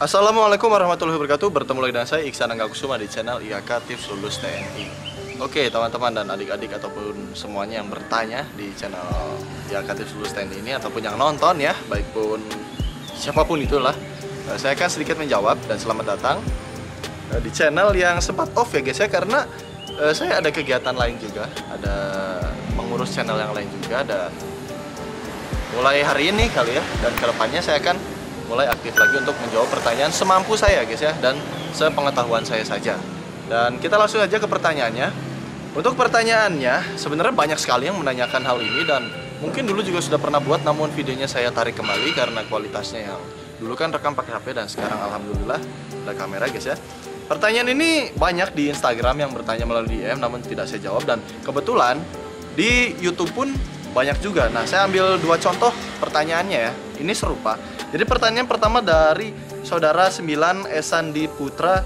Assalamualaikum warahmatullahi wabarakatuh. Bertemu lagi dengan saya Iksan Anggakusuma di channel IAK Tips Lulus TNI. Oke teman-teman dan adik-adik ataupun semuanya yang bertanya di channel IAK Tips Lulus TNI ini, ataupun yang nonton ya, baik pun siapapun itulah, saya akan sedikit menjawab. Dan selamat datang di channel yang sempat off ya guys ya, karena saya ada kegiatan lain juga, ada mengurus channel yang lain juga. Dan mulai hari ini kali ya, dan kedepannya saya akan mulai aktif lagi untuk menjawab pertanyaan semampu saya guys ya, dan sepengetahuan saya saja. Dan kita langsung aja ke pertanyaannya. Untuk pertanyaannya sebenarnya banyak sekali yang menanyakan hal ini, dan mungkin dulu juga sudah pernah buat, namun videonya saya tarik kembali karena kualitasnya yang dulu kan rekam pakai HP, dan sekarang alhamdulillah ada kamera guys ya. Pertanyaan ini banyak di Instagram yang bertanya melalui DM, namun tidak saya jawab, dan kebetulan di YouTube pun banyak juga. Nah, saya ambil dua contoh pertanyaannya ya. Ini serupa. Jadi pertanyaan pertama dari saudara 9 Esandi Putra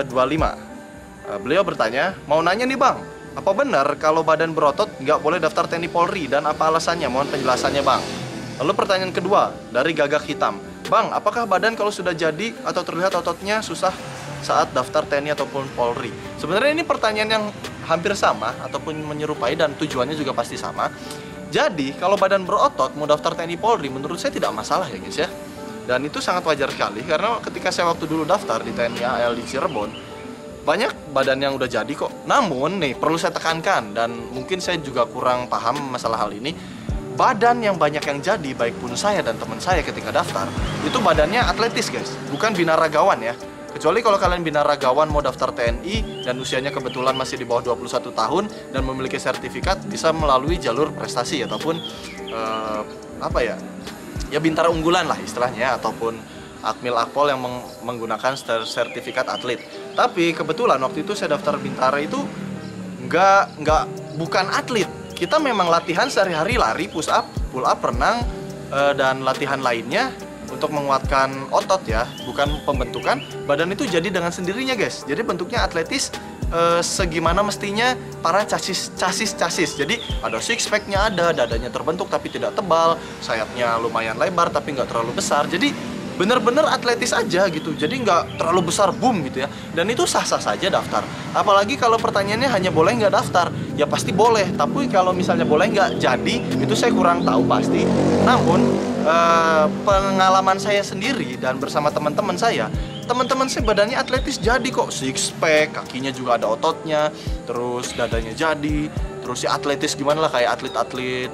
25. Beliau bertanya, mau nanya nih bang, apa benar kalau badan berotot nggak boleh daftar TNI Polri, dan apa alasannya? Mohon penjelasannya bang. Lalu pertanyaan kedua dari Gagak Hitam, bang, apakah badan kalau sudah jadi atau terlihat ototnya susah saat daftar TNI ataupun Polri? Sebenarnya ini pertanyaan yang hampir sama ataupun menyerupai, dan tujuannya juga pasti sama. Jadi kalau badan berotot mau daftar TNI Polri, menurut saya tidak masalah ya guys ya. Dan itu sangat wajar sekali, karena ketika saya waktu dulu daftar di TNI AL di Cirebon, banyak badan yang udah jadi kok. Namun nih perlu saya tekankan, dan mungkin saya juga kurang paham masalah hal ini, badan yang banyak yang jadi, baik pun saya dan teman saya ketika daftar, itu badannya atletis guys, bukan binaragawan ya. Kecuali kalau kalian binaragawan mau daftar TNI dan usianya kebetulan masih di bawah 21 tahun dan memiliki sertifikat, bisa melalui jalur prestasi ataupun apa ya? Ya bintara unggulan lah istilahnya, ataupun Akmil Akpol yang menggunakan sertifikat atlet. Tapi kebetulan waktu itu saya daftar bintara itu bukan atlet. Kita memang latihan sehari-hari, lari, push up, pull up, renang, dan latihan lainnya untuk menguatkan otot ya, bukan pembentukan. Badan itu jadi dengan sendirinya guys. Jadi bentuknya atletis, segimana mestinya para casis. Jadi ada six pack-nya, ada dadanya terbentuk tapi tidak tebal, sayapnya lumayan lebar tapi nggak terlalu besar. Jadi bener-bener atletis aja gitu. Jadi nggak terlalu besar boom gitu ya. Dan itu sah-sah saja daftar. Apalagi kalau pertanyaannya hanya boleh nggak daftar, ya pasti boleh. Tapi kalau misalnya boleh nggak jadi, itu saya kurang tahu pasti. Namun pengalaman saya sendiri dan bersama teman-teman saya badannya atletis jadi kok, six pack, kakinya juga ada ototnya, terus dadanya jadi, terus si atletis gimana lah, kayak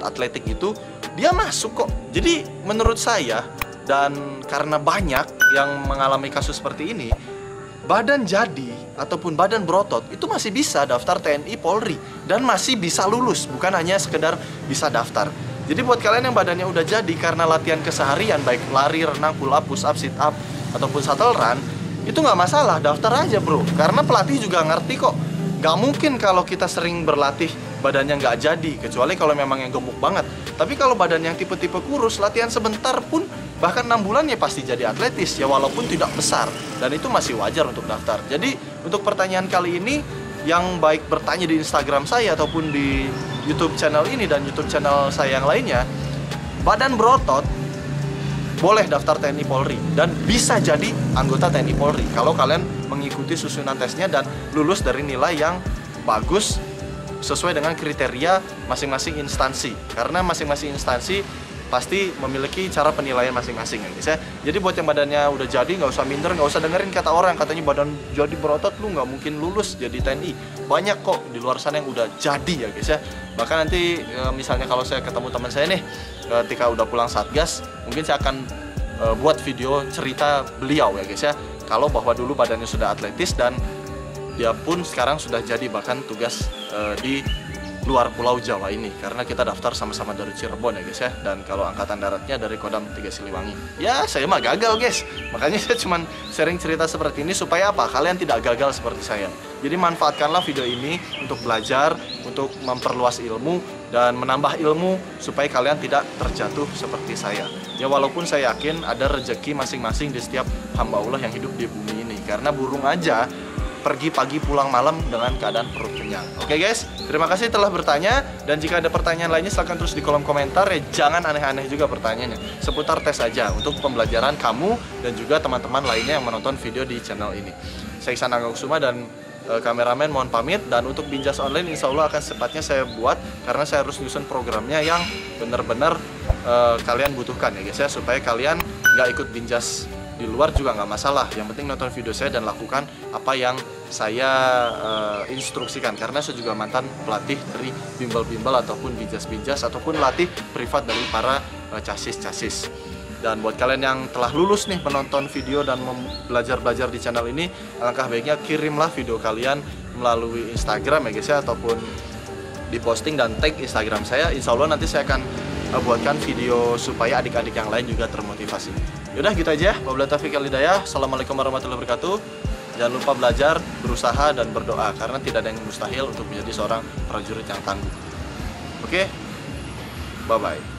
atletik itu dia masuk kok. Jadi menurut saya, dan karena banyak yang mengalami kasus seperti ini, badan jadi ataupun badan berotot itu masih bisa daftar TNI Polri dan masih bisa lulus, bukan hanya sekedar bisa daftar. Jadi buat kalian yang badannya udah jadi karena latihan keseharian, baik lari, renang, pull up, push up, sit up, ataupun shuttle run, itu nggak masalah, daftar aja bro. Karena pelatih juga ngerti kok. Nggak mungkin kalau kita sering berlatih badannya nggak jadi, kecuali kalau memang yang gemuk banget. Tapi kalau badan yang tipe-tipe kurus, latihan sebentar pun, bahkan 6 bulan ya pasti jadi atletis ya, walaupun tidak besar. Dan itu masih wajar untuk daftar. Jadi untuk pertanyaan kali ini, yang baik bertanya di Instagram saya ataupun di YouTube channel ini dan YouTube channel saya yang lainnya, badan berotot boleh daftar TNI Polri dan bisa jadi anggota TNI Polri kalau kalian mengikuti susunan tesnya dan lulus dari nilai yang bagus sesuai dengan kriteria masing-masing instansi. Karena masing-masing instansi pasti memiliki cara penilaian masing-masing ya guys ya. Jadi buat yang badannya udah jadi, nggak usah minder, nggak usah dengerin kata orang katanya badan jadi berotot lu nggak mungkin lulus jadi TNI. Banyak kok di luar sana yang udah jadi ya guys ya. Bahkan nanti misalnya kalau saya ketemu teman saya nih ketika udah pulang Satgas, mungkin saya akan buat video cerita beliau ya guys ya, kalau bahwa dulu badannya sudah atletis dan dia pun sekarang sudah jadi bahkan tugas di luar Pulau Jawa ini, karena kita daftar sama-sama dari Cirebon ya guys ya. Dan kalau angkatan daratnya dari Kodam 3 Siliwangi. Ya saya mah gagal guys, makanya saya cuman sharing cerita seperti ini supaya apa, kalian tidak gagal seperti saya. Jadi manfaatkanlah video ini untuk belajar, untuk memperluas ilmu dan menambah ilmu supaya kalian tidak terjatuh seperti saya. Ya walaupun saya yakin ada rezeki masing-masing di setiap hamba Allah yang hidup di bumi ini. Karena burung aja pergi pagi pulang malam dengan keadaan perut kenyang. Oke guys, terima kasih telah bertanya, dan jika ada pertanyaan lainnya silahkan tulis di kolom komentar ya. Jangan aneh-aneh juga pertanyaannya, seputar tes aja untuk pembelajaran kamu dan juga teman-teman lainnya yang menonton video di channel ini. Saya Iksan Anggakusuma dan kameramen mohon pamit, dan untuk Binjas Online insya Allah akan secepatnya saya buat karena saya harus nyusun programnya yang benar-benar kalian butuhkan ya guys ya, supaya kalian nggak ikut binjas di luar juga nggak masalah. Yang penting nonton video saya dan lakukan apa yang saya instruksikan, karena saya juga mantan pelatih dari bimbel-bimbel ataupun binjas-binjas ataupun latih privat dari para casis-casis. Dan buat kalian yang telah lulus nih menonton video dan belajar-belajar di channel ini, alangkah baiknya kirimlah video kalian melalui Instagram ya guys ya, ataupun diposting dan tag Instagram saya. Insya Allah nanti saya akan buatkan video supaya adik-adik yang lain juga termotivasi. Yaudah gitu aja. Wabillahi taufiq wal hidayah. Assalamualaikum warahmatullahi wabarakatuh. Jangan lupa belajar, berusaha, dan berdoa, karena tidak ada yang mustahil untuk menjadi seorang prajurit yang tangguh. Oke, bye-bye.